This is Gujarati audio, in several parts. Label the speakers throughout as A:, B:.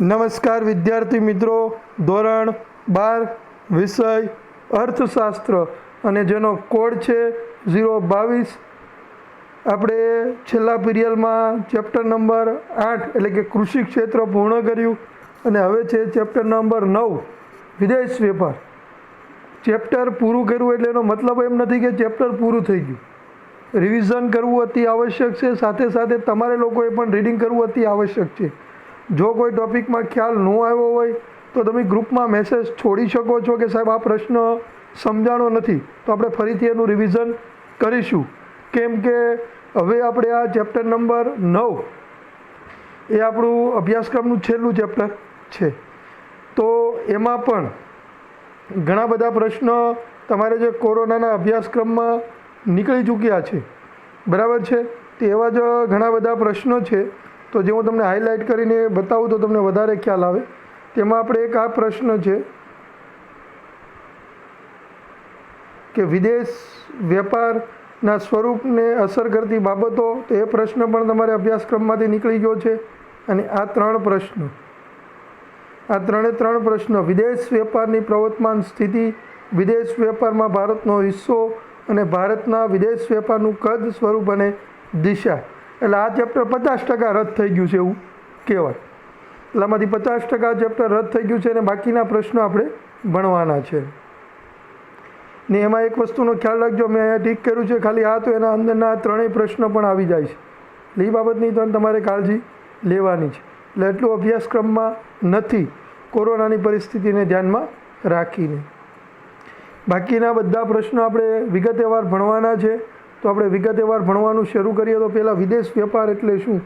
A: નમસ્કાર વિદ્યાર્થી મિત્રો, ધોરણ 12 વિષય અર્થશાસ્ત્ર અને જેનો કોડ છે 022. આપણે છેલ્લા પીરિયડમાં ચેપ્ટર નંબર 8 એટલે કે કૃષિ ક્ષેત્ર પૂર્ણ કર્યું અને હવે છે ચેપ્ટર નંબર 9 વિદેશ વેપાર. ચેપ્ટર પૂરું કર્યું એટલે એનો મતલબ એમ નથી કે ચેપ્ટર પૂરું થઈ ગયું. રિવિઝન કરવું અતિ આવશ્યક છે, સાથે સાથે તમારે લોકોએ પણ રીડિંગ કરવું અતિ આવશ્યક છે. જો કોઈ ટૉપિકમાં ખ્યાલ ન આવ્યો હોય તો તમે ગ્રુપમાં મેસેજ છોડી શકો છો કે સાહેબ આ પ્રશ્ન સમજાણો નથી, તો આપણે ફરીથી એનું રિવિઝન કરીશું. કેમ કે હવે આપણે આ ચેપ્ટર નંબર 9 એ આપણું અભ્યાસક્રમનું છેલ્લું ચેપ્ટર છે. તો એમાં પણ ઘણા બધા પ્રશ્નો તમારે જે કોરોનાના અભ્યાસક્રમમાં નીકળી ચૂક્યા છે, બરાબર છે, તે એવા જ ઘણા બધા પ્રશ્નો છે. તો જે હું તમને હાઇલાઇટ કરીને બતાવું તો તમને વધારે ખ્યાલ આવે. તેમાં આપણે એક આ પ્રશ્ન છે કે વિદેશ વેપારના સ્વરૂપને અસર કરતી બાબતો, તો એ પ્રશ્ન પણ તમારે અભ્યાસક્રમમાંથી નીકળી ગયો છે. અને આ ત્રણ પ્રશ્નો વિદેશ વેપારની પ્રવર્તમાન સ્થિતિ, વિદેશ વેપારમાં ભારતનો હિસ્સો અને ભારતના વિદેશ વેપારનું કદ, સ્વરૂપ અને દિશા. એટલે આ ચેપ્ટર 50% રદ થઈ ગયું છે એવું કહેવાય. એટલે આમાંથી 50% ચેપ્ટર રદ થઈ ગયું છે અને બાકીના પ્રશ્નો આપણે ભણવાના છે. ને એમાં એક વસ્તુનો ખ્યાલ રાખજો, મેં અહીંયા ઠીક કર્યું છે ખાલી આ, તો એના અંદરના ત્રણેય પ્રશ્નો પણ આવી જાય છે. એટલે એ બાબતની તો તમારે કાળજી લેવાની છે. એટલે એટલું અભ્યાસક્રમમાં નથી કોરોનાની પરિસ્થિતિને ધ્યાનમાં રાખીને. બાકીના બધા પ્રશ્નો આપણે વિગતવાર ભણવાના છે. તો આપણે વિગતવાર ભણવાનું શરૂ કરીએ તો પહેલાં વિદેશ વેપાર એટલે શું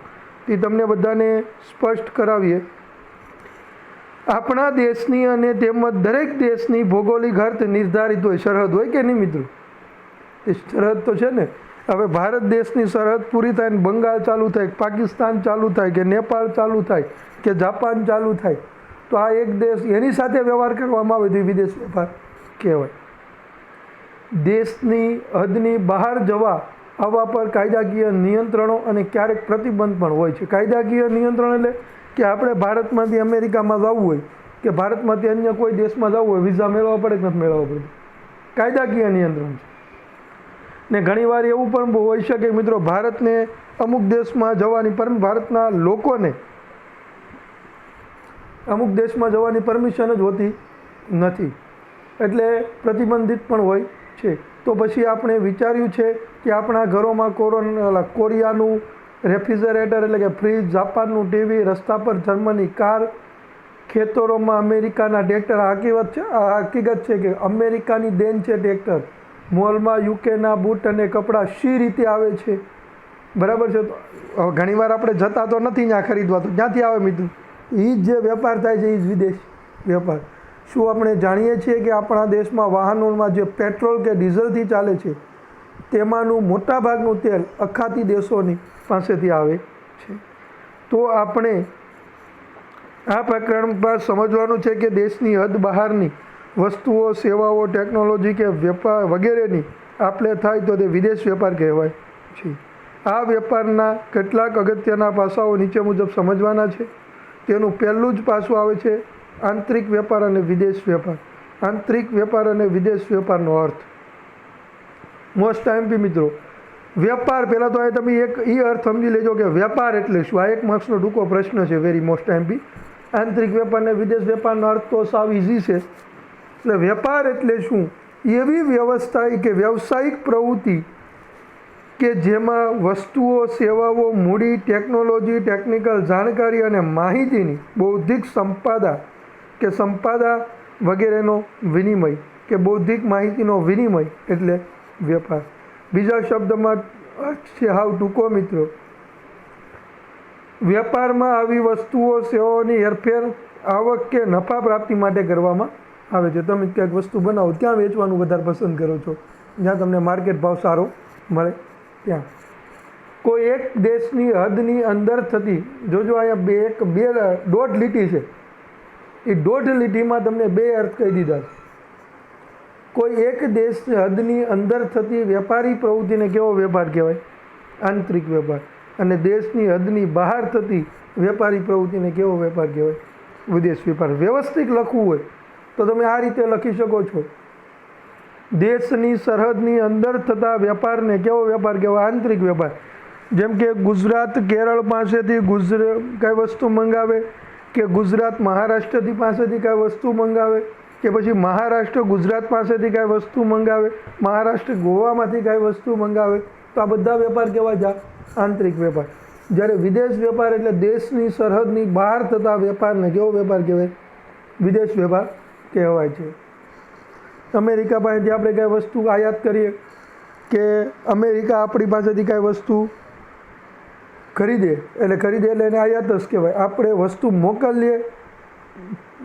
A: તે તમને બધાને સ્પષ્ટ કરાવીએ. આપણા દેશની અને તેમજ દરેક દેશની ભૌગોલિક અર્થ નિર્ધારિત હોય, સરહદ હોય કે નહીં મિત્રો? એ સરહદ તો છે ને. હવે ભારત દેશની સરહદ પૂરી થાય ને બંગાળ ચાલુ થાય, પાકિસ્તાન ચાલુ થાય, કે નેપાળ ચાલુ થાય, કે જાપાન ચાલુ થાય, તો આ એક દેશ, એની સાથે વ્યવહાર કરવામાં આવે તો વિદેશ વેપાર કહેવાય. દેશની હદની બહાર જવા આવવા પર કાયદાકીય નિયંત્રણો અને ક્યારેક પ્રતિબંધ પણ હોય છે. કાયદાકીય નિયંત્રણ એટલે કે આપણે ભારતમાંથી અમેરિકામાં જવું હોય કે ભારતમાંથી અન્ય કોઈ દેશમાં જવું હોય, વિઝા મેળવવા પડે કે નથી મેળવવા પડે, કાયદાકીય નિયંત્રણ છે. ને ઘણીવાર એવું પણ હોઈ શકે મિત્રો, ભારતને અમુક દેશમાં જવાની ભારતના લોકોને અમુક દેશમાં જવાની પરમિશન જ હોતી નથી, એટલે પ્રતિબંધિત પણ હોય છે. તો પછી આપણે વિચાર્યું છે કે આપણા ઘરોમાં કોરિયાનું રેફ્રિજરેટર એટલે કે ફ્રીજ, જાપાનનું ટીવી, રસ્તા પર જર્મની કાર, ખેતરોમાં અમેરિકાના ટ્રેક્ટર. હકીકત છે કે અમેરિકાની દેન છે ટ્રેક્ટર. મોલમાં યુકેના બૂટ અને કપડાં શી રીતે આવે છે, બરાબર છે. તો ઘણીવાર આપણે જતા તો નથી ત્યાં ખરીદવા, તો ક્યાંથી આવે મિત્રો? એ જ જે વેપાર થાય છે એ જ વિદેશ વેપાર. શું આપણે જાણીએ છીએ કે આપણા દેશમાં વાહનોમાં જે પેટ્રોલ કે ડીઝલથી ચાલે છે તેમાંનું મોટાભાગનું તેલ અખાતી દેશોની પાસેથી આવે છે. તો આપણે આ પ્રકરણમાં સમજવાનું છે કે દેશની હદ બહારની વસ્તુઓ, સેવાઓ, ટેકનોલોજી કે વેપાર વગેરેની આપ-લે થાય તો તે વિદેશ વેપાર કહેવાય છે. આ વેપારના કેટલાક અગત્યના પાસાઓ નીચે મુજબ સમજવાના છે. તેનું પહેલું જ પાસું આવે છે આંતરિક વેપાર અને વિદેશ વેપાર. આંતરિક વેપાર અને વિદેશ વેપારનો અર્થ મોસ્ટ આઈએમપી મિત્રો. વેપાર પહેલાં તો તમે એક એ અર્થ સમજી લેજો કે વેપાર એટલે શું. આ એક માર્ક્સનો ટૂંકો પ્રશ્ન છે, વેરી મોસ્ટ આઈએમપી. આંતરિક વેપાર અને વિદેશ વેપારનો અર્થ તો સાવ ઇઝી છે. એટલે વેપાર એટલે શું? એવી વ્યવસ્થા કે વ્યવસાયિક પ્રવૃત્તિ કે જેમાં વસ્તુઓ, સેવાઓ, મૂડી, ટેકનોલોજી, ટેકનિકલ જાણકારી અને માહિતીની બૌદ્ધિક સંપદા વગેરેનો વિનિમય કે બૌદ્ધિક માહિતીનો વિનિમય એટલે વેપાર. બીજા શબ્દમાં છે હાવ ટૂંકો મિત્રો, વેપારમાં આવી વસ્તુઓ, સેવાઓની હેરફેર આવક કે નફા પ્રાપ્તિ માટે કરવામાં આવે છે. તમે ક્યાંક વસ્તુ બનાવો ત્યાં વેચવાનું વધારે પસંદ કરો છો, જ્યાં તમને માર્કેટ ભાવ સારો મળે ત્યાં. કોઈ એક દેશની હદની અંદર થતી, જોજો અહીંયા દોઢ લીટી છે, એ દોઢ લીટીમાં તમને બે અર્થ કહી દીધા છે. કોઈ એક દેશ હદની અંદર થતી વેપારી પ્રવૃત્તિને કેવો વેપાર કહેવાય? આંતરિક વેપાર. અને દેશની હદની બહાર થતી વેપારી પ્રવૃત્તિને કેવો વેપાર કહેવાય? વિદેશ વેપાર. વ્યવસ્થિત લખવું હોય તો તમે આ રીતે લખી શકો છો. દેશની સરહદની અંદર થતા વેપારને કેવો વેપાર કહેવાય? આંતરિક વેપાર. જેમ કે ગુજરાત કેરળ પાસેથી કાંઈ વસ્તુ મંગાવે, કે ગુજરાત મહારાષ્ટ્રથી પાસેથી કાંઈ વસ્તુ મંગાવે, કે પછી મહારાષ્ટ્ર ગુજરાત પાસેથી કાંઈ વસ્તુ મંગાવે, મહારાષ્ટ્ર ગોવામાંથી કાંઈ વસ્તુ મંગાવે, તો આ બધા વેપાર કેવા છે? આંતરિક વેપાર. જ્યારે વિદેશ વેપાર એટલે દેશની સરહદની બહાર થતા વેપારને કેવો વેપાર કહેવાય? વિદેશ વેપાર કહેવાય છે. અમેરિકા પાસેથી આપણે કાંઈ વસ્તુ આયાત કરીએ, કે અમેરિકા આપણી પાસેથી કાંઈ વસ્તુ ખરીદે એટલે એને આયાત જ કહેવાય. આપણે વસ્તુ મોકલીએ,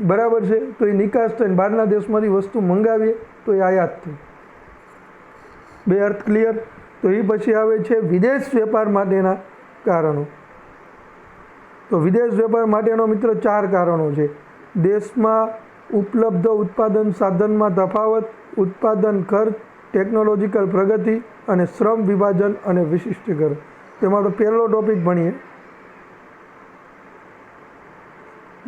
A: બરાબર છે, તો એ નિકાસ થઈને બહારના દેશમાંથી વસ્તુ મંગાવીએ તો એ આયાત થઈ. બે અર્થ ક્લિયર? તો એ પછી આવે છે વિદેશ વેપાર માટેના કારણો. તો વિદેશ વેપાર માટેનો મિત્રો 4 કારણો છે. દેશમાં ઉપલબ્ધ ઉત્પાદન સાધનમાં તફાવત, ઉત્પાદન ખર્ચ, ટેકનોલોજીકલ પ્રગતિ અને શ્રમ વિભાજન અને વિશિષ્ટીકરણ. તેમાં તો પહેલો ટોપિક ભણીએ.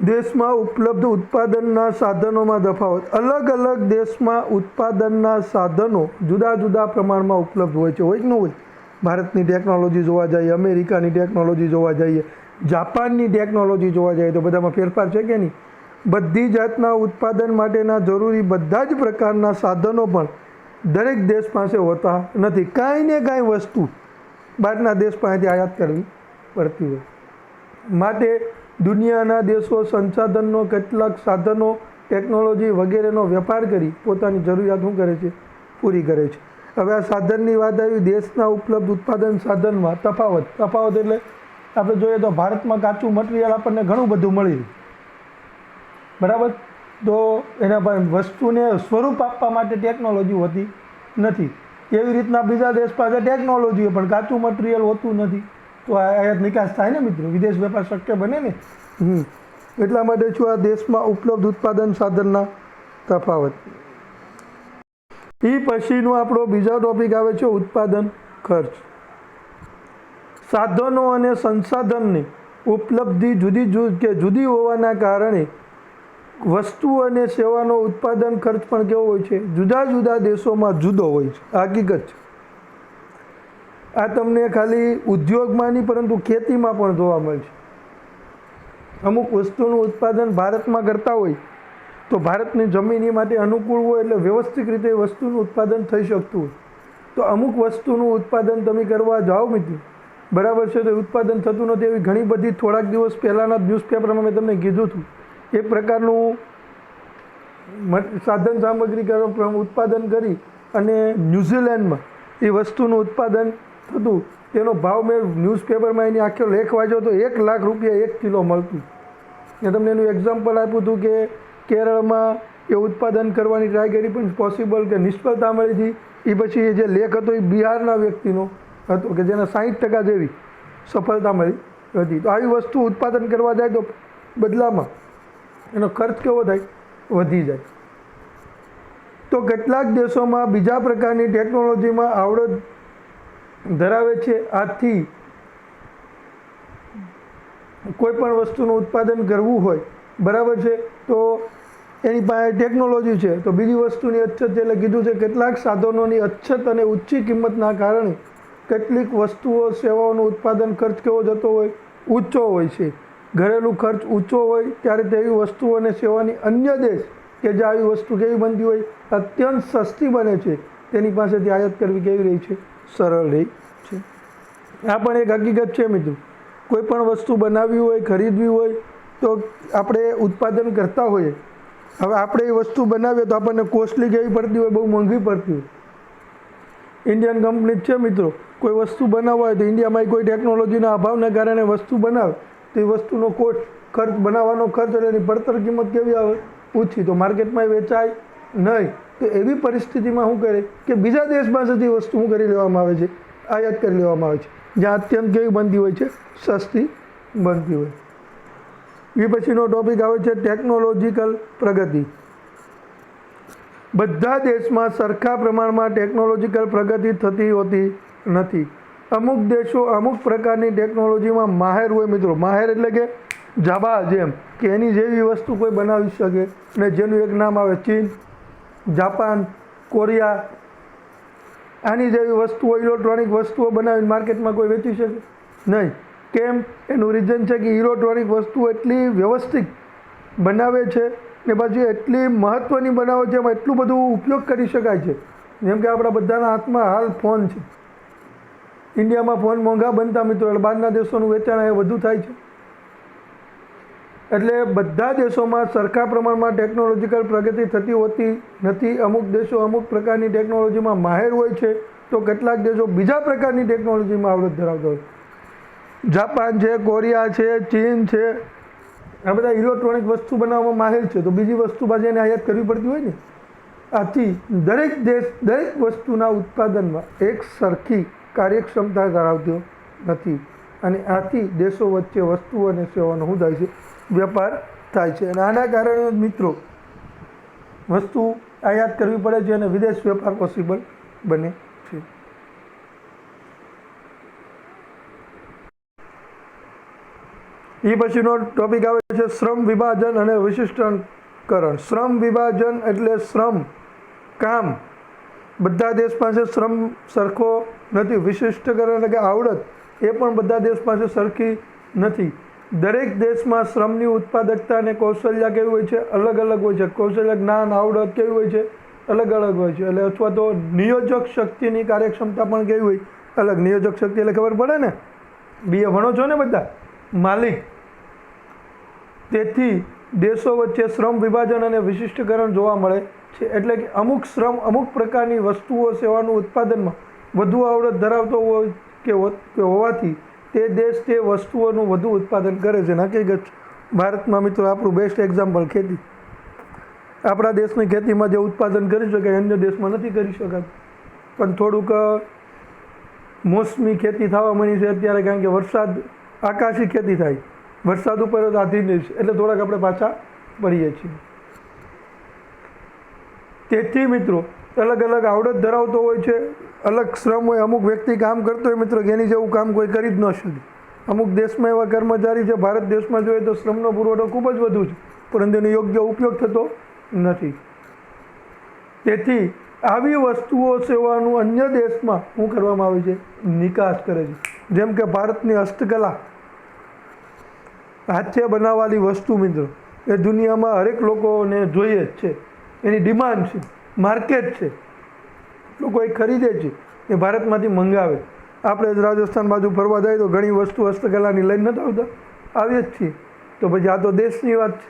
A: દેશમાં ઉપલબ્ધ ઉત્પાદનના સાધનોમાં તફાવત. અલગ અલગ દેશમાં ઉત્પાદનના સાધનો જુદા જુદા પ્રમાણમાં ઉપલબ્ધ હોય છે. હોય કે ન હોય? ભારતની ટેકનોલોજી જોવા જઈએ, અમેરિકાની ટેકનોલોજી જોવા જઈએ, જાપાનની ટેકનોલોજી જોવા જઈએ, તો બધામાં ફેરફાર છે કે નહીં? બધી જાતના ઉત્પાદન માટેના જરૂરી બધા જ પ્રકારના સાધનો પણ દરેક દેશ પાસે હોતા નથી. કાંઈ ને કાંઈ વસ્તુ બહારના દેશ પાસેથી આયાત કરવી પડતી હોય. માટે દુનિયાના દેશો સંસાધનનો, કેટલાક સાધનો, ટેકનોલોજી વગેરેનો વેપાર કરી પોતાની જરૂરિયાત શું કરે છે? પૂરી કરે છે. હવે આ સાધનની વાત આવી. દેશના ઉપલબ્ધ ઉત્પાદન સાધનમાં તફાવત. તફાવત એટલે આપણે જોઈએ તો ભારતમાં કાચું મટીરિયલ આપણને ઘણું બધું મળી રહ્યું, બરાબર. તો એના પર વસ્તુને સ્વરૂપ આપવા માટે ટેકનોલોજી હોતી નથી. એવી રીતના બીજા દેશ પાસે ટેકનોલોજી હોય પણ કાચું મટીરિયલ હોતું નથી. તો આયાત નિકાસ થાય ને મિત્રો, વિદેશ વેપાર શક્ય બને ને. એટલા માટે શું? આ દેશમાં ઉપલબ્ધ ઉત્પાદન સાધનના તફાવત. એ પછીનો આપણો બીજો ટોપિક આવે છે ઉત્પાદન ખર્ચ. સાધનો અને સંસાધનની ઉપલબ્ધિ જુદી હોવાના કારણે વસ્તુ અને સેવાનો ઉત્પાદન ખર્ચ પણ કેવો હોય છે? જુદા જુદા દેશોમાં જુદો હોય છે. હકીકત છે. આ તમને ખાલી ઉદ્યોગમાં નહીં પરંતુ ખેતીમાં પણ જોવા મળે છે. અમુક વસ્તુનું ઉત્પાદન ભારતમાં કરતા હોય તો ભારતની જમીન એ માટે અનુકૂળ હોય એટલે વ્યવસ્થિત રીતે વસ્તુનું ઉત્પાદન થઈ શકતું હોય. તો અમુક વસ્તુનું ઉત્પાદન તમે કરવા જાઓ મિત્રો, બરાબર છે, તો ઉત્પાદન થતું નથી. એવી ઘણી બધી થોડાક દિવસ પહેલાંના ન્યૂઝપેપરમાં મેં તમને કીધું હતું. એક પ્રકારનું સાધન સામગ્રી ઉત્પાદન કરી અને ન્યૂઝીલેન્ડમાં એ વસ્તુનું ઉત્પાદન થતું. તેનો ભાવ મેં ન્યૂઝપેપરમાં એની આખો લેખ વાંચ્યો તો 1 લાખ રૂપિયા 1 કિલો મળતું. મેં તમને એનું એક્ઝામ્પલ આપ્યું હતું કે કેરળમાં એ ઉત્પાદન કરવાની ટ્રાય કરી પણ પોસિબલ કે નિષ્ફળતા મળી હતી. એ પછી એ જે લેખ હતો એ બિહારના વ્યક્તિનો હતો કે જેને 60% જેવી સફળતા મળી હતી. તો આવી વસ્તુ ઉત્પાદન કરવા જાય તો બદલામાં એનો ખર્ચ કેવો થાય? વધી જાય. તો કેટલાક દેશોમાં બીજા પ્રકારની ટેકનોલોજીમાં આવડત ધરાવે છે. આથી કોઈ પણ વસ્તુનું ઉત્પાદન કરવું હોય, બરાબર છે, તો એની પાસે ટેકનોલોજી છે તો બીજી વસ્તુની અછત છે. એટલે કીધું છે કેટલાક સાધનોની અછત અને ઊંચી કિંમતના કારણે કેટલીક વસ્તુઓ સેવાઓનું ઉત્પાદન ખર્ચ કેવો જતો હોય? ઊંચો હોય છે. ઘરેલું ખર્ચ ઊંચો હોય ત્યારે તેવી વસ્તુઓ અને સેવાની અન્ય દેશ કે જે આવી વસ્તુ કેવી બનતી હોય? અત્યંત સસ્તી બને છે. તેની પાસેથી આયાત કરવી કેવી રહી છે? સરળ રહી છે. આ પણ એક હકીકત છે મિત્રો. કોઈ પણ વસ્તુ બનાવવી હોય, ખરીદવી હોય તો આપણે ઉત્પાદન કરતા હોઈએ. હવે આપણે એ વસ્તુ બનાવીએ તો આપણને કોસ્ટલી કેવી પડતી હોય? બહુ મોંઘી પડતી હોય. ઇન્ડિયન કંપની છે મિત્રો, કોઈ વસ્તુ બનાવવા હોય તો ઇન્ડિયામાં કોઈ ટેકનોલોજીના અભાવને કારણે વસ્તુ બનાવે તો એ વસ્તુનો ખર્ચ, બનાવવાનો ખર્ચ એટલે એની પડતર કિંમત કેવી આવે? ઓછી. તો માર્કેટમાં વેચાય નહીં. તો એવી પરિસ્થિતિમાં શું કરે કે બીજા દેશ પાસેથી વસ્તુ શું કરી લેવામાં આવે છે? આયાત કરી લેવામાં આવે છે. જ્યાં અત્યંત કેવી બનતી હોય છે? સસ્તી બનતી હોય. એ પછીનો ટોપિક આવે છે ટેકનોલોજીકલ પ્રગતિ. બધા દેશમાં સરખા પ્રમાણમાં ટેકનોલોજીકલ પ્રગતિ થતી હોતી નથી. અમુક દેશો અમુક પ્રકારની ટેકનોલોજીમાં માહેર હોય મિત્રો. માહેર એટલે કે જાબા જેમ કે એની જેવી વસ્તુ કોઈ બનાવી શકે ને જેનું એક નામ આવે ચીન, જાપાન, કોરિયા, આની જેવી વસ્તુઓ ઇલેક્ટ્રોનિક વસ્તુઓ બનાવીને માર્કેટમાં કોઈ વેચી શકે નહીં. કેમ? એનું રીઝન છે કે ઇલેક્ટ્રોનિક વસ્તુઓ એટલી વ્યવસ્થિત બનાવે છે ને પછી એટલી મહત્ત્વની બનાવે છે, એમાં એટલું બધું ઉપયોગ કરી શકાય છે. જેમ કે આપણા બધાના હાથમાં હાલ ફોન છે. ઇન્ડિયામાં ફોન મોંઘા બનતા મિત્રો, એટલે બહારના દેશોનું વેચાણ એ વધુ થાય છે. એટલે બધા દેશોમાં સરખા પ્રમાણમાં ટેકનોલોજીકલ પ્રગતિ થતી હોતી નથી. અમુક દેશો અમુક પ્રકારની ટેકનોલોજીમાં માહેર હોય છે, તો કેટલાક દેશો બીજા પ્રકારની ટેકનોલોજીમાં આવડત ધરાવતા હોય. જાપાન છે, કોરિયા છે, ચીન છે, આ બધા ઇલેક્ટ્રોનિક વસ્તુ બનાવવામાં માહેર છે, તો બીજી વસ્તુ પાછી એને આયાત કરવી પડતી હોય ને. આથી દરેક દેશ દરેક વસ્તુના ઉત્પાદનમાં એક સરખી કાર્યક્ષમતા ધરાવતો નથી, અને આથી દેશો વચ્ચે વસ્તુઓ અને સેવાનો શું થાય છે? વેપાર થાય છે. અને આના કારણે મિત્રો વસ્તુ આયાત કરવી પડે છે અને વિદેશ વેપાર પોસિબલ બને છે. એ પછીનો ટોપિક આવે છે શ્રમ વિભાજન અને વિશિષ્ટીકરણ. શ્રમ વિભાજન એટલે શ્રમ, કામ બધા દેશ પાસે શ્રમ સરખો નથી. વિશિષ્ટીકરણ એટલે કે આવડત એ પણ બધા દેશ પાસે સરખી નથી. દરેક દેશમાં શ્રમની ઉત્પાદકતા અને કૌશલ્ય કેવી હોય છે? અલગ અલગ હોય છે. કૌશલ્ય, જ્ઞાન, આવડત કેવી હોય છે? અલગ અલગ હોય છે. એટલે અથવા તો નિયોજક શક્તિની કાર્યક્ષમતા પણ કેવી હોય? અલગ. નિયોજક શક્તિ એટલે ખબર પડે ને, BA ભણો છો ને બધા, માલિક. તેથી દેશો વચ્ચે શ્રમ વિભાજન અને વિશિષ્ટીકરણ જોવા મળે છે. એટલે કે અમુક શ્રમ અમુક પ્રકારની વસ્તુઓ સેવાનું ઉત્પાદનમાં વધુ આવડત ધરાવતો હોય કે હોવાથી તે દેશ તે વસ્તુઓનું વધુ ઉત્પાદન કરે છે. હકીકત ભારતમાં મિત્રો આપણું બેસ્ટ એક્ઝામ્પલ ખેતી. આપણા દેશની ખેતીમાં જે ઉત્પાદન કરી શકાય અન્ય દેશમાં નથી કરી શકાતું. પણ થોડુંક મોસમી ખેતી થવા મળી છે અત્યારે, કારણ કે વરસાદ, આકાશી ખેતી થાય, વરસાદ ઉપર જ આધીન છે, એટલે થોડાક આપણે પાછા પડીએ છીએ. તેથી મિત્રો અલગ અલગ આવડત ધરાવતો હોય છે, અલગ શ્રમ હોય. અમુક વ્યક્તિ કામ કરતો હોય મિત્રો કે એની જેવું કામ કોઈ કરી જ ન શકે. અમુક દેશમાં એવા કર્મચારી છે, ભારત દેશમાં જોઈએ તો શ્રમનો પુરવઠો ખૂબ જ વધુ છે, પરંતુ એનો યોગ્ય ઉપયોગ થતો નથી. તેથી આવી વસ્તુઓ સેવાનું અન્ય દેશમાં શું કરવામાં આવે છે? નિકાસ કરે છે. જેમ કે ભારતની હસ્તકલા, હાથે બનાવવાની વસ્તુ મિત્રો એ દુનિયામાં હરેક લોકોને જોઈએ જ છે. એની ડિમાન્ડ છે, માર્કેટ છે, લોકો એ ખરીદે છે, એ ભારતમાંથી મંગાવે. આપણે રાજસ્થાન બાજુ ફરવા જાય તો ઘણી વસ્તુ હસ્તકલાની લઈને નથી આવતા, આવીએ જ છીએ. તો પછી આ તો દેશની વાત છે.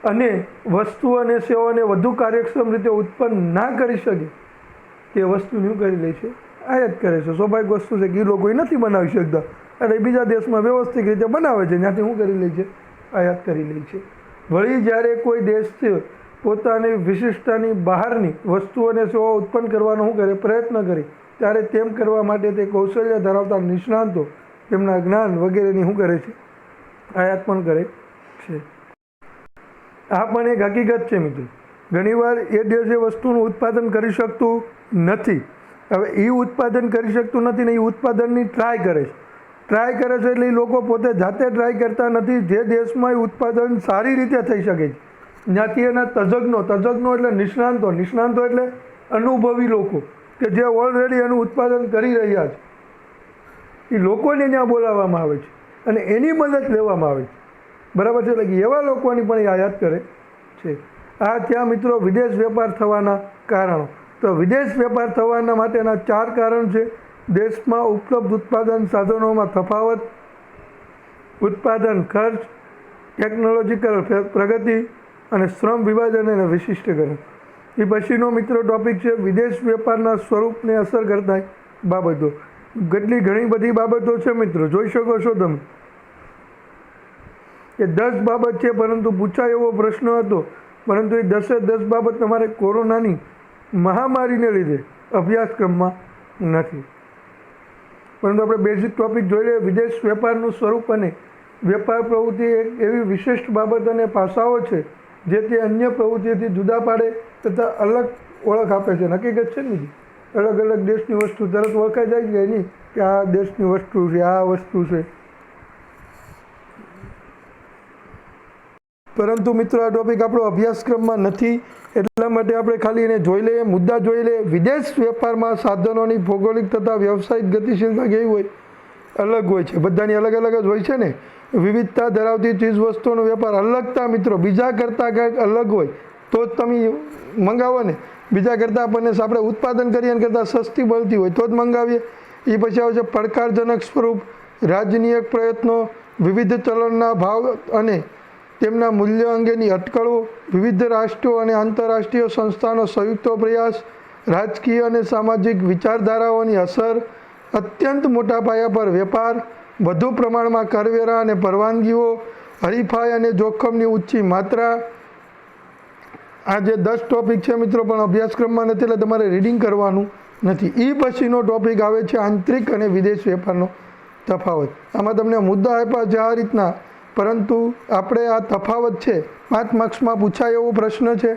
A: અને વસ્તુ અને સેવાને વધુ કાર્યક્ષમ રીતે ઉત્પન્ન ના કરી શકે તે વસ્તુને શું કરી લે છે? આયાત કરે છે. સ્વાભાવિક વસ્તુ છે કે એ લોકો નથી બનાવી શકતા, એટલે બીજા દેશમાં વ્યવસ્થિત રીતે બનાવે છે, ત્યાંથી શું કરી લે છે? આયાત કરી લે છે. વળી જ્યારે કોઈ દેશ છે પોતાની વિશિષ્ટતાની બહારની વસ્તુઓ અને સેવાઓ ઉત્પન્ન કરવાનો શું કરે? પ્રયત્ન કરે, ત્યારે તેમ કરવા માટે તે કૌશલ્ય ધરાવતા નિષ્ણાંતો તેમના જ્ઞાન વગેરેની શું કરે છે? આયાત પણ કરે છે. આ પણ એક હકીકત છે મિત્રો. ઘણીવાર એ દેશ એ વસ્તુનું ઉત્પાદન કરી શકતું નથી. હવે એ ઉત્પાદન કરી શકતું નથી ને એ ઉત્પાદનની ટ્રાય કરે છે. ટ્રાય કરે છે એટલે એ લોકો પોતે જાતે ટ્રાય કરતા નથી. જે દેશમાં એ ઉત્પાદન સારી રીતે થઈ શકે છે ત્યાંથી એના તજજ્ઞો એટલે નિષ્ણાંતો એટલે અનુભવી લોકો કે જે ઓલરેડી એનું ઉત્પાદન કરી રહ્યા છે, એ લોકોને ત્યાં બોલાવવામાં આવે છે અને એની મદદ લેવામાં આવે છે. બરાબર છે? એટલે કે એવા લોકોની પણ એ આયાત કરે છે. આ ત્યાં મિત્રો વિદેશ વેપાર થવાના કારણો. તો વિદેશ વેપાર થવાના માટેના 4 કારણ છે. દેશમાં ઉપલબ્ધ ઉત્પાદન સાધનોમાં તફાવત, ઉત્પાદન ખર્ચ, ટેકનોલોજીકલ પ્રગતિ અને શ્રમ વિભાજન અને વિશિષ્ટીકરણ. એ પછીનો મિત્રો ટોપિક છે વિદેશ વેપારના સ્વરૂપને અસર કરતા બાબતો. કેટલી ઘણી બધી બાબતો છે મિત્રો, જોઈ શકો છો તમે કે 10 બાબત છે, પરંતુ પૂછાય એવો પ્રશ્ન હતો, પરંતુ એ 10 બાબત તમારે કોરોનાની મહામારીને લીધે અભ્યાસક્રમમાં નથી. પરંતુ આપણે બેઝિક ટોપિક જોઈ લઈએ. વિદેશ વેપારનું સ્વરૂપ અને વેપાર પ્રવૃત્તિ એક એવી વિશિષ્ટ બાબત અને પાસાઓ છે જે તે અન્ય પ્રવૃત્તિથી જુદા પાડે તથા અલગ ઓળખ આપે છે. હકીકત છે ને, અલગ અલગ દેશની વસ્તુ તરત ઓળખાઈ જાય છે એની કે આ દેશની વસ્તુ છે, આ વસ્તુ છે. પરંતુ મિત્રો આ ટોપિક આપણો અભ્યાસક્રમમાં નથી, એટલા માટે આપણે ખાલી એને જોઈ લઈએ, મુદ્દા જોઈ લઈએ. વિદેશ વેપારમાં સાધનોની ભૌગોલિક તથા વ્યવસાયિક ગતિશીલતા કેવી હોય? અલગ હોય છે. બધાની અલગ અલગ જ હોય છે ને. વિવિધતા ધરાવતી ચીજ વસ્તુઓનો વેપાર, અલગતા મિત્રો બીજા કરતાં કંઈક અલગ હોય તો જ તમે મંગાવો ને. બીજા કરતાં આપણને આપણે ઉત્પાદન કરીએ એના કરતાં સસ્તી મળતી હોય તો જ મંગાવીએ. એ પછી આવે છે પડકારજનક સ્વરૂપ, રાજનીય પ્રયત્નો, વિવિધ ચલણના ભાવ અને તેમના મૂલ્ય અંગેની અટકળો, વિવિધ રાષ્ટ્રો અને આંતરરાષ્ટ્રીય સંસ્થાનો સંયુક્ત પ્રયાસ, રાજકીય અને સામાજિક વિચારધારાઓની અસર, અત્યંત મોટા પાયા પર વેપાર, વધુ પ્રમાણમાં કરવેરા અને પરવાનગીઓ, હરીફાઈ અને જોખમની ઊંચી માત્રા. આ જે 10 ટોપિક છે મિત્રો, પણ અભ્યાસક્રમમાં નથી એટલે તમારે રીડિંગ કરવાનું નથી. એ પછીનો ટોપિક આવે છે આંતરિક અને વિદેશ વેપારનો તફાવત. આમાં તમને મુદ્દા આપ્યા છે આ રીતના, પરંતુ આપણે આ તફાવત છે 5 માર્ક્સમાં પૂછાય એવો પ્રશ્ન છે,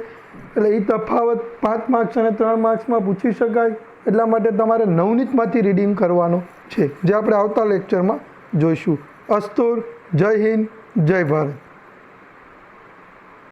A: એટલે એ તફાવત 5 માર્ક્સ અને 3 માર્ક્સમાં પૂછી શકાય. એટલા માટે તમારે નવનીતમાંથી રીડિંગ કરવાનો છે, જે આપણે આવતા લેક્ચરમાં જોઈશું. અસ્તુર. જય હિન્દ, જય ભારત.